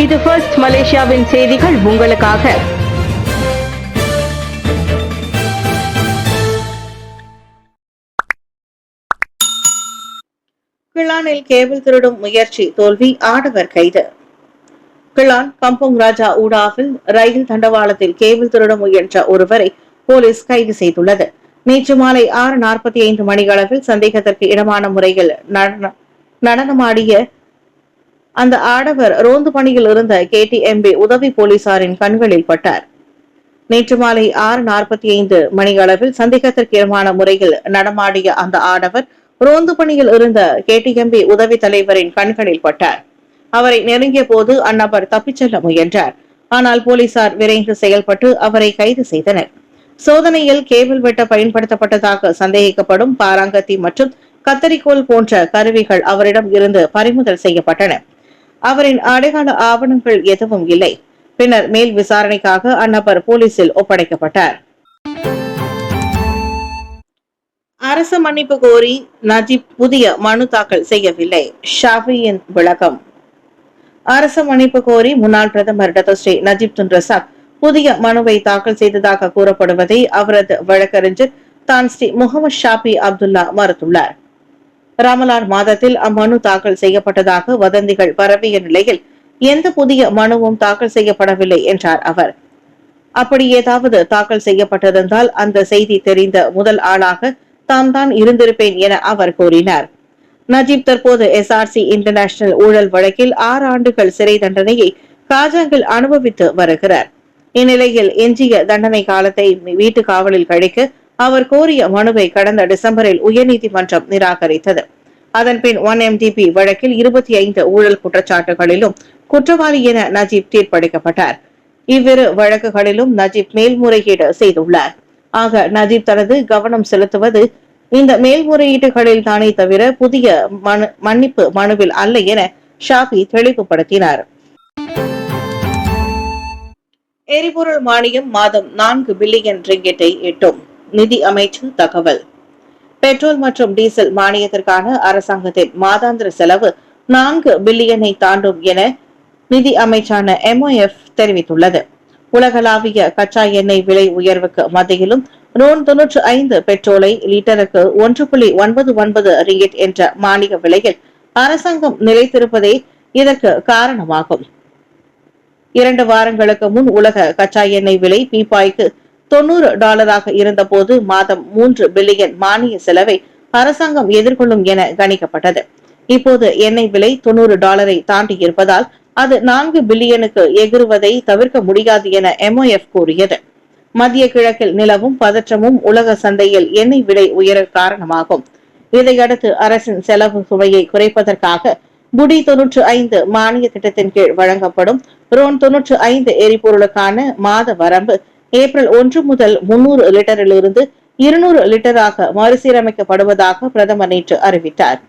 இது ஃபர்ஸ்ட் மலேசியாவின் செய்திகள் உங்களுக்காக. கிளானில் கேபிள் திருடும் முயற்சி தோல்வி, ஆடவர் கைது. கிளான் கம்போங் ராஜா ஊடாவில் ரயில் தண்டவாளத்தில் கேபிள் திருட முயன்ற ஒருவரை போலீஸ் கைது செய்துள்ளது. நேற்று மாலை 6:45 மணியளவில் சந்தேகத்திற்கு இடமான முறையில் நடனமாடிய அந்த ஆடவர் ரோந்து பணியில் இருந்த KTMB உதவி போலீசாரின் கண்களில் பட்டார். நேற்று மாலை 6:45 மணியளவில் சந்தேகத்திற்கு இடமான முறையில் நடமாடிய அந்த ஆடவர் ரோந்து பணியில் இருந்த KTMB உதவி தலைவரின் கண்களில் பட்டார். அவரை நெருங்கிய போது அந்நபர் தப்பிச் செல்ல முயன்றார். ஆனால் போலீசார் விரைந்து செயல்பட்டு அவரை கைது செய்தனர். சோதனையில் கேபிள் வெட்ட பயன்படுத்தப்பட்டதாக சந்தேகிக்கப்படும் பாராங்கத்தி மற்றும் கத்தரிக்கோல் போன்ற கருவிகள் அவரிடம் இருந்து பறிமுதல் செய்யப்பட்டன. அவரின் அடையாள ஆவணங்கள் எதுவும் இல்லை. பின்னர் மேல் விசாரணைக்காக அந்நபர் போலீசில் ஒப்படைக்கப்பட்டார். அரசு மன்னிப்பு கோரி நஜீப் புதிய மனு தாக்கல் செய்யவில்லை. ஷாஃபியின் விளக்கம். அரசு மன்னிப்பு கோரி முன்னாள் பிரதமர் டத்தோஸ்ரீ நஜீப் துன் ரசாக் புதிய மனுவை தாக்கல் செய்ததாக கூறப்படுவதை அவரது வழக்கறிஞர் தான் ஸ்ரீ முகமது ஷாஃபி அப்துல்லா மறுத்துள்ளார். ரமலான் மாதத்தில் அம்மனு தாக்கல் செய்யப்பட்டதாக வதந்திகள் பரவிய நிலையில் எந்த புதிய மனுவும் தாக்கல் செய்யப்படவில்லை என்றார் அவர். அப்படி ஏதாவது தாக்கல் செய்யப்பட்டிருந்தால் அந்த செய்தி தெரிந்த முதல் ஆளாக தாம் தான் இருந்திருப்பேன் என அவர் கூறினார். நஜீப் தற்போது SRC இன்டர்நேஷனல் ஊழல் வழக்கில் 6 ஆண்டுகள் சிறை தண்டனையை காஜாங்கில் அனுபவித்து வருகிறார். இந்நிலையில் எஞ்சிய தண்டனை காலத்தை வீட்டு காவலில் கழிக்க அவர் கோரிய மனுவை கடந்த டிசம்பரில் உயர்நீதிமன்றம் நிராகரித்தது. அதன்பின் 1MDB வழக்கில் 25 ஊழல் குற்றச்சாட்டுகளிலும் குற்றவாளி என நஜீப் தீர்ப்பளிக்கப்பட்டார். இவ்விரு வழக்குகளிலும் நஜீப் மேல்முறையீடு செய்துள்ளார். ஆக நஜீப் தனது கவனம் செலுத்துவது இந்த மேல்முறையீடுகளில் தானே தவிர புதிய மன்னிப்பு மனுவில் அல்ல என ஷாஃபி தெளிவுபடுத்தினார். எரிபொருள் மானியம் மாதம் 4 பில்லியன் ரிங்கிட்டை எட்டும். நிதி அமைச்சு தகவல். பெட்ரோல் மற்றும் டீசல் மானியத்திற்கான அரசாங்கத்தின் மாதாந்திர செலவு 4 பில்லியனை தாண்டும் என நிதி அமைச்சான MOF தெரிவித்துள்ளது. உலகளாவிய கச்சா எண்ணெய் விலை உயர்வுக்கு மத்தியிலும் RON 95 பெட்ரோலை லிட்டருக்கு 1.99 ரிங்கிட் என்ற மானிய விலையில் அரசாங்கம் நிலைத்திருப்பதே இதற்கு காரணமாகும். 2 வாரங்களுக்கு முன் உலக கச்சா எண்ணெய் விலை பீப்பாய்க்கு $90 இருந்த போது மாதம் 3 பில்லியன் மானிய செலவை அரசாங்கம் எதிர்கொள்ளும் என கணிக்கப்பட்டது. இப்போது எண்ணெய் விலை $90 தாண்டி இருப்பதால் அது 4 பில்லியனுக்கு எகிறுவதை தவிர்க்க முடியாது என MOF கூறியது. மத்திய கிழக்கில் நிலவும் பதற்றமும் உலக சந்தையில் எண்ணெய் விலை உயர காரணமாகும். இதையடுத்து அரசின் செலவு சுமையை குறைப்பதற்காக புடி 95 மானிய திட்டத்தின் கீழ் வழங்கப்படும் RON 95 எரிபொருளுக்கான மாத வரம்பு ஏப்ரல் 1 முதல் 300 லிட்டரிலிருந்து 200 லிட்டராக மறுசீரமைக்கப்படுவதாக பிரதமர் நேற்று அறிவித்தார்.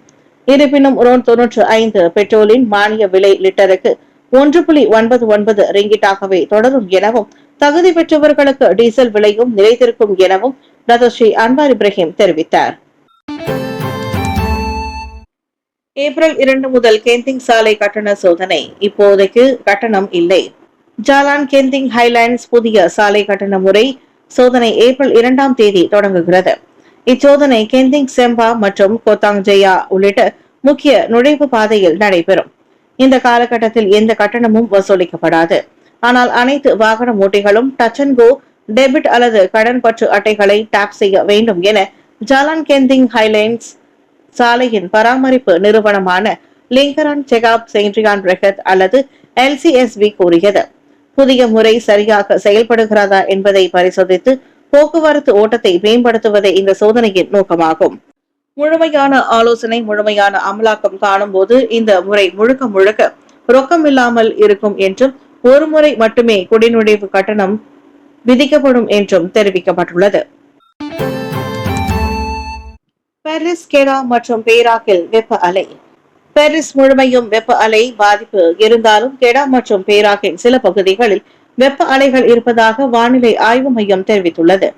இருப்பினும் RON 95 பெட்ரோலின் மானிய விலை லிட்டருக்கு 1.99 ரிங்கிட்டாகவே தொடரும் எனவும் தகுதி பெற்றவர்களுக்கு டீசல் விலையும் நிலைத்திருக்கும் எனவும் டத்தோஸ்ரீ அன்வார் இப்ராஹிம் தெரிவித்தார். ஏப்ரல் 2 முதல் கெந்திங் சாலை கட்டண சோதனை. இப்போதைக்கு கட்டணம் இல்லை. ஜாலான் கெந்திங் ஹைலைன்ஸ் புதிய சாலை கட்டண முறை சோதனை ஏப்ரல் 2ஆம் தேதி தொடங்குகிறது. இச்சோதனை கெந்திங் செம்பா மற்றும் கோத்தாங் ஜெயா உள்ளிட்ட முக்கிய நுழைவு பாதையில் நடைபெறும். இந்த காலகட்டத்தில் எந்த கட்டணமும் வசூலிக்கப்படாது. ஆனால் அனைத்து வாகன ஓட்டிகளும் டச் அண்ட் கோ டெபிட் அல்லது கடன் பற்று அட்டைகளை டாப் செய்ய வேண்டும் என ஜாலான் கெந்திங் ஹைலைன்ஸ் சாலையின் பராமரிப்பு நிறுவனமான லிங்கரான் செகாப் செயின்ட்ரியான் ரெகத் அல்லது LCSB கூறியது. புதிய முறை சரியாக செயல்படுகிறதா என்பதை பரிசோதித்து போக்குவரத்து ஓட்டத்தை மேம்படுத்துவதே இந்த சோதனையின் நோக்கமாகும். முழுமையான ஆலோசனை முழுமையான அமலாக்கம் காணும் போது இந்த முறை முழுக்க ரொக்கம் இல்லாமல் இருக்கும் என்றும் ஒரு முறை மட்டுமே குடிநுழைவு கட்டணம் விதிக்கப்படும் என்றும் தெரிவிக்கப்பட்டுள்ளது. பாரிஸ், கெடா மற்றும் பேராக்கில் வெப்ப அலை. பாரிஸ் முழுமையும் வெப்ப அலை பாதிப்பு இருந்தாலும் கெடா மற்றும் பேராக்கின் சில பகுதிகளில் வெப்ப அலைகள் இருப்பதாக வானிலை ஆய்வு மையம் தெரிவித்துள்ளது.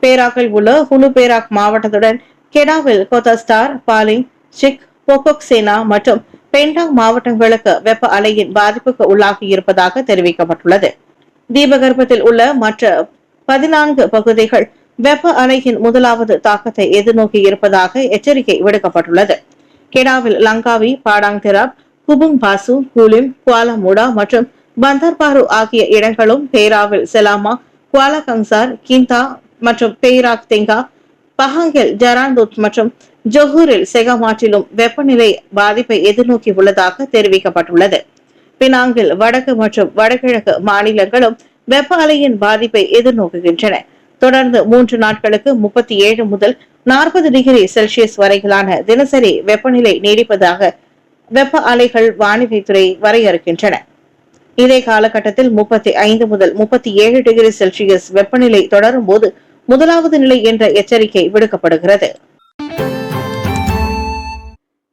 பேராக்கில் உள்ள ஹுலு பேராக் மாவட்டத்துடன் கெடாவில் கோத்தஸ்டார், பாலிங், சிக், போகோக் சேனா மற்றும் பெண்டாங் மாவட்டங்களுக்கு வெப்ப அலையின் பாதிப்புக்கு உள்ளாகி இருப்பதாக தெரிவிக்கப்பட்டுள்ளது. தீபகற்பத்தில் உள்ள மற்ற 14 பகுதிகள் வெப்ப அலையின் முதலாவது தாக்கத்தை எதிர்நோக்கி இருப்பதாக எச்சரிக்கை விடுக்கப்பட்டுள்ளது. கெடாவில் லங்காவி, பாடாங் தெராப், குபுங் பாசு, கூலிம், குவாலமுடா மற்றும் பந்தர்பாரு ஆகிய இடங்களும், பேராவில் செலாமா, குவாலா கங்சார், கிந்தா மற்றும் பேராக் தெங்கா, பஹாங்கில் ஜராந்துத் மற்றும் ஜொஹூரில் செகமாற்றிலும் வெப்பநிலை பாதிப்பை எதிர்நோக்கி உள்ளதாக தெரிவிக்கப்பட்டுள்ளது. பினாங்கில் வடக்கு மற்றும் வடகிழக்கு மாநிலங்களும் வெப்ப அலையின் பாதிப்பை எதிர்நோக்குகின்றன. தொடர்ந்து 3 நாட்களுக்கு 37 முதல் 40 டிகிரி செல்சியஸ் வரையிலான தினசரி வெப்பநிலை நீடிப்பதாக வெப்ப அலைகள் வானிலைத்துறை வரையறுக்கின்றன. இதே காலகட்டத்தில் 35 முதல் 37 டிகிரி செல்சியஸ் வெப்பநிலை தொடரும் போது முதலாவது நிலை என்ற எச்சரிக்கை விடுக்கப்படுகிறது.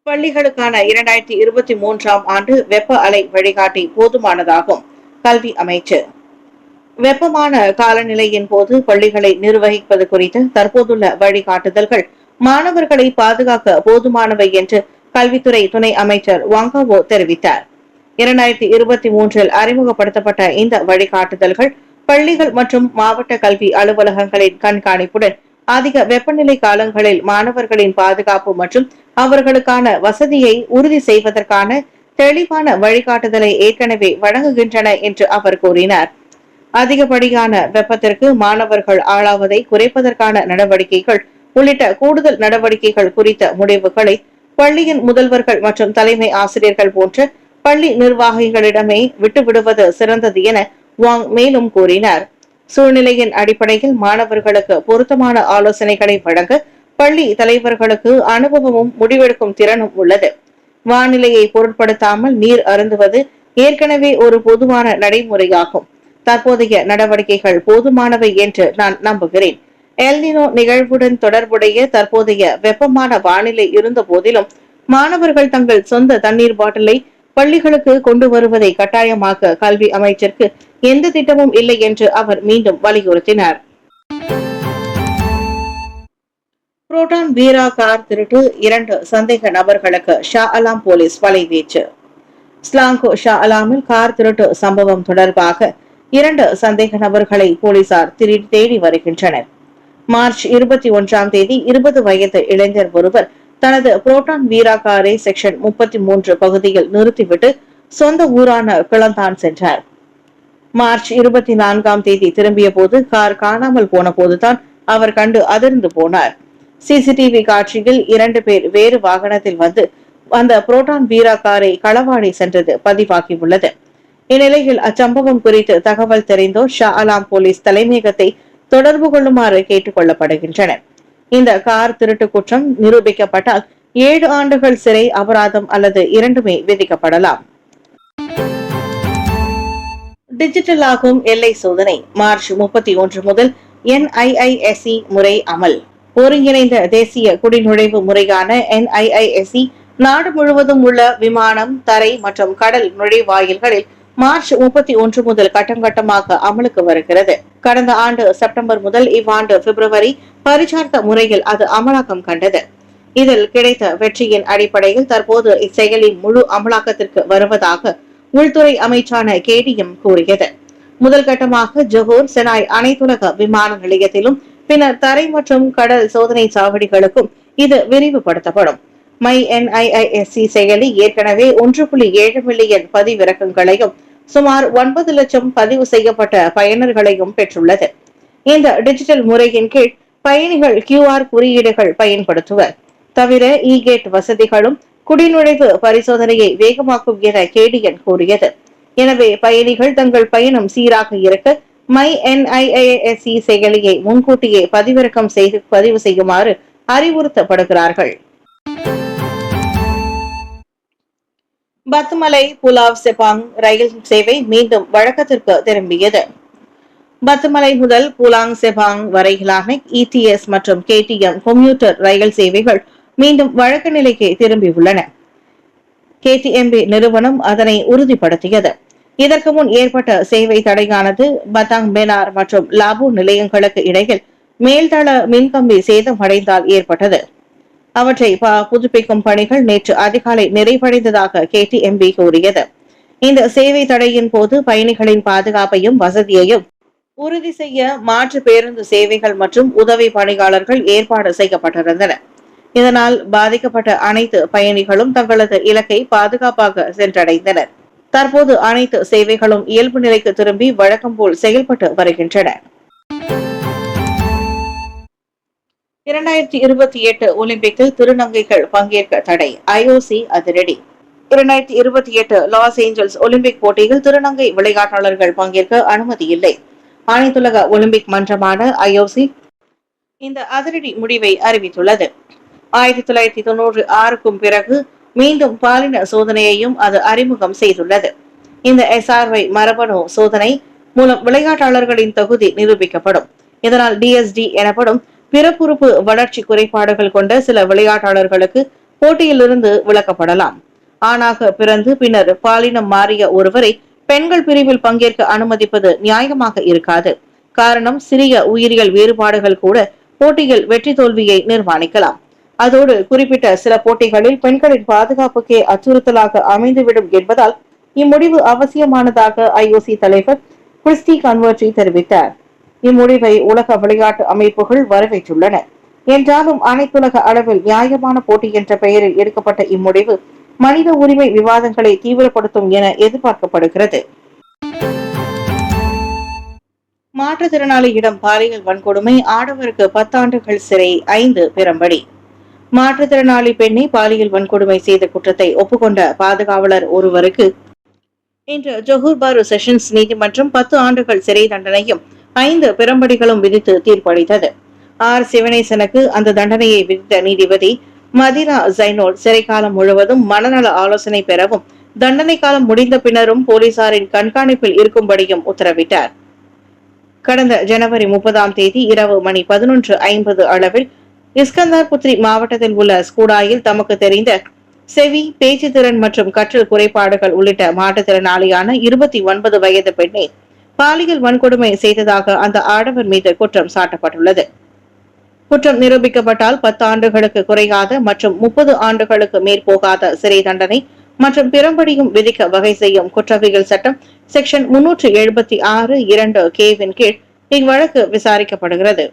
பள்ளிகளுக்கான 2023ஆம் ஆண்டு வெப்ப அலை வழிகாட்டி போதுமானதாகும். கல்வி அமைச்சு வெப்பமான காலநிலையின் போது பள்ளிகளை நிர்வகிப்பது குறித்து தற்போதுள்ள வழிகாட்டுதல்கள் மாணவர்களை பாதுகாக்க போதுமானவை என்று கல்வித்துறை துணை அமைச்சர் வாங்காவோ தெரிவித்தார். 2023இல் அறிமுகப்படுத்தப்பட்ட இந்த வழிகாட்டுதல்கள் பள்ளிகள் மற்றும் மாவட்ட கல்வி அலுவலகங்களின் கண்காணிப்புடன் அதிக வெப்பநிலை காலங்களில் மாணவர்களின் பாதுகாப்பு மற்றும் அவர்களுக்கான வசதியை உறுதி செய்வதற்கான தெளிவான வழிகாட்டுதலை ஏற்கனவே வழங்குகின்றன என்று அவர் கூறினார். அதிகப்படியான வெப்பத்திற்கு மாணவர்கள் ஆளாவதை குறைப்பதற்கான நடவடிக்கைகள் உள்ளிட்ட கூடுதல் நடவடிக்கைகள் குறித்த முடிவுகளை பள்ளியின் முதல்வர்கள் மற்றும் தலைமை ஆசிரியர்கள் போன்ற பள்ளி நிர்வாகிகளிடமே விட்டுவிடுவது சிறந்தது என வாங் மேலும் கூறினார். சூழ்நிலையின் அடிப்படையில் மாணவர்களுக்கு பொருத்தமான ஆலோசனைகளை வழங்க பள்ளி தலைவர்களுக்கு அனுபவமும் முடிவெடுக்கும் திறனும் உள்ளது. வானிலையை பொருட்படுத்தாமல் நீர் அருந்துவது ஏற்கனவே ஒரு பொதுவான நடைமுறையாகும். தற்போதைய நடவடிக்கைகள் போதுமானவை என்று நான் நம்புகிறேன். எல்னினோ நிகழ்வுடன் தொடர்புடைய தற்போதைய வெப்பமான வானிலை இருந்த போதிலும் மாணவர்கள் தங்கள் சொந்த தண்ணீர் பாட்டிலை பள்ளிகளுக்கு கொண்டு வருவதை கட்டாயமாக்க கல்வி அமைச்சருக்கு எந்த திட்டமும் இல்லை என்று அவர் மீண்டும் வலியுறுத்தினார். புரோட்டான் வீரா கார் திருட்டு 2 சந்தேக நபர்களுக்கு ஷா அலாம் போலீஸ் வலைவீச்சு. ஸ்லாங்கோ ஷா அலாமில் கார் திருட்டு சம்பவம் தொடர்பாக 2 சந்தேக நபர்களை போலீசார் தேடி வருகின்றனர். மார்ச் 21ஆம் தேதி 20 வயது இளைஞர் ஒருவர் தனது புரோட்டான் வீரா காரை செக்ஷன் 33 பகுதியில் நிறுத்திவிட்டு சொந்த ஊரான கிளந்தான் சென்றார். மார்ச் 24ஆம் தேதி திரும்பிய போது கார் காணாமல் போன போதுதான் அவர் கண்டு அதிர்ந்து போனார். சிசிடிவி காட்சியில் 2 பேர் வேறு வாகனத்தில் வந்து அந்த புரோட்டான் வீரா காரை களவாடி சென்றது பதிவாகியுள்ளது. இந்நிலையில் அச்சம்பவம் குறித்து தகவல் தெரிந்தோர் ஷா அலாம் போலீஸ் தலைமையகத்தை தொடர்பு கொள்ளுமாறு கேட்டுக் கொள்ளப்படுகின்றனர். இந்த கார் திருட்டு குற்றம் நிரூபிக்கப்பட்டால் 7 ஆண்டுகள் சிறை அபராதம் அல்லது இரண்டுமே விதிக்கப்படலாம். டிஜிட்டல் ஆகும் எல்லை சோதனை மார்ச் 31 முதல் NIISE முறை அமல். ஒருங்கிணைந்த தேசிய குடிநுழைவு முறையான NIISE நாடு முழுவதும் உள்ள விமானம், தரை மற்றும் கடல் நுழைவாயில்களில் மார்ச் 31 முதல் கட்டமாக அமலுக்கு வருகிறது. கடந்த ஆண்டு செப்டம்பர் முதல் இவ்வாண்டு பிப்ரவரி பரிச்சார்த்த முறையில் அது அமலாக்கம் கண்டது. இதில் கிடைத்த வெற்றியின் அடிப்படையில் தற்போது இச்செயலி முழு அமலாக்கத்திற்கு வருவதாக உள்துறை அமைச்சான KDM கூறியது. முதல் கட்டமாக ஜொஹூர், செனாய் அனைத்துலக விமான நிலையத்திலும் பின்னர் தரை மற்றும் கடல் சோதனை சாவடிகளுக்கும் இது விரிவுபடுத்தப்படும். மை NIISE செயலி ஏற்கனவே 1.7 மில்லியன் பதிவிறக்கங்களையும் சுமார் 9 லட்சம் பதிவு செய்யப்பட்ட பயனர்களையும் பெற்றுள்ளது. இந்த டிஜிட்டல் முறையின் கீழ் பயணிகள் QR குறியீடுகள் பயன்படுத்துவர். தவிர கேட் வசதிகளும் குடிநுழைவு பரிசோதனையை வேகமாக்கும் என KDN கூறியது. எனவே பயணிகள் தங்கள் பயணம் சீராக இருக்க மை NIISE செயலியை முன்கூட்டியே பதிவிறக்கம் செய்து பதிவு செய்யுமாறு அறிவுறுத்தப்படுகிறார்கள். பத்துமலை புலாவ் செபாங் ரயில் சேவை மீண்டும் வழக்கத்திற்கு திரும்பியது. பத்துமலை முதல் புலாங் செபாங் வரையிலான ETS மற்றும் KTM கம்யூட்டர் ரயில் சேவைகள் மீண்டும் வழக்க நிலைக்கு திரும்பியுள்ளன. KTMB நிறுவனம் அதனை உறுதிப்படுத்தியது. இதற்கு முன் ஏற்பட்ட சேவை தடையானது பத்தாங் பெனார் மற்றும் லாபு நிலையங்களுக்கு இடையில் மேல்தள மின்கம்பி சேதமடைந்தால் ஏற்பட்டது. அவற்றை புதுப்பிக்கும் பணிகள் நேற்று அதிகாலை நிறைவடைந்ததாக KTMB கூறியது. இந்த சேவை தடையின் போது பயணிகளின் பாதுகாப்பையும் வசதியையும் உறுதி செய்ய மாற்று பேருந்து சேவைகள் மற்றும் உதவி பணியாளர்கள் ஏற்பாடு செய்யப்பட்டிருந்தனர். இதனால் பாதிக்கப்பட்ட அனைத்து பயணிகளும் தங்களது இலக்கை பாதுகாப்பாக சென்றடைந்தனர். தற்போது அனைத்து சேவைகளும் இயல்பு நிலைக்கு திரும்பி வழக்கம் போல் செயல்பட்டு வருகின்றன. 2028 ஒலிம்பிக்கில் திருநங்கைகள் பங்கேற்க தடை, IOC அதிரடி. 2028 லாஸ் ஏஞ்சல்ஸ் ஒலிம்பிக் போட்டியில் திருநங்கை விளையாட்டாளர்கள் பங்கேற்க அனுமதி இல்லை. அனைத்துலக ஒலிம்பிக் மன்றமான IOC இந்த அதிரடி முடிவை அறிவித்துள்ளது. 1996க்கும் பிறகு மீண்டும் பாலின சோதனையையும் அது அறிமுகம் செய்துள்ளது. இந்த SRY மரபணு சோதனை மூலம் விளையாட்டாளர்களின் தகுதி நிரூபிக்கப்படும். இதனால் DSD எனப்படும் பிறப்புறுப்பு வளர்ச்சி குறைபாடுகள் கொண்ட சில விளையாட்டாளர்களுக்கு போட்டியிலிருந்து விலக்கப்படலாம். ஆணாக பிறந்து பின்னர் பாலினம் மாறிய ஒருவரை பெண்கள் பிரிவில் பங்கேற்க அனுமதிப்பது நியாயமாக இருக்காது. காரணம், சிறிய உயிரியல் வேறுபாடுகள் கூட போட்டியில் வெற்றி தோல்வியை நிர்மாணிக்கலாம். அதோடு குறிப்பிட்ட சில போட்டிகளில் பெண்களின் பாதுகாப்புக்கே அச்சுறுத்தலாக அமைந்துவிடும் என்பதால் இம்முடிவு அவசியமானதாக IOC தலைவர் கிறிஸ்டி கன்வர்டி தெரிவித்தார். இம்முடிவை உலக விளையாட்டு அமைப்புகள் வரவேற்றுள்ளன. என்றாலும் அனைத்துலக அளவில் நியாயமான போட்டி என்ற பெயரில் எடுக்கப்பட்ட இம்முடிவு மனித உரிமை விவாதங்களை தீவிரப்படுத்தும் என எதிர்பார்க்கப்படுகிறது. மாற்றுத்திறனாளியிடம் பாலியல் வன்கொடுமை, ஆடவருக்கு 10 ஆண்டுகள் சிறை, 5 பெரும்படி. மாற்றுத்திறனாளி பெண்ணை பாலியல் வன்கொடுமை செய்த குற்றத்தை ஒப்புக்கொண்ட பாதுகாவலர் ஒருவருக்கு இன்று ஜொஹூர் பாரு செஷன்ஸ் நீதிமன்றம் 10 ஆண்டுகள் சிறை தண்டனையும் 5 பெரும்படிகளும் விதித்து தீர்ப்பளித்தது. R சிவனேசனுக்கு அந்த தண்டனையை விதித்த நீதிபதி மதினா ஜைனோல் சிறை காலம் முழுவதும் மனநல ஆலோசனை பெறவும் தண்டனை காலம் முடிந்த பின்னரும் போலீசாரின் கண்காணிப்பில் இருக்கும்படியும் உத்தரவிட்டார். கடந்த ஜனவரி 30ஆம் தேதி இரவு மணி 11:50 அளவில் இஸ்கந்தார் புத்ரி மாவட்டத்தில் உள்ள ஸ்கூடாயில் தமக்கு தெரிந்த செவி, பேச்சு திறன் மற்றும் கற்றல் குறைபாடுகள் உள்ளிட்ட மாற்றுத்திறனாளியான 29 வயது பெண்ணை பாலியல் வன்கொடுமை செய்ததாக அந்த ஆடவர் மீது குற்றம் சாட்டப்பட்டுள்ளது. குற்றம் நிரூபிக்கப்பட்டால் 10 ஆண்டுகளுக்கு குறையாத மற்றும் 30 ஆண்டுகளுக்கு மேற்போகாத சிறை தண்டனை மற்றும் பிறம்படியும் விதிக்க வகை செய்யும் குற்றவியல் சட்டம் செக்ஷன் 376(2) கீழ் இவ்வழக்கு விசாரிக்கப்படுகிறது.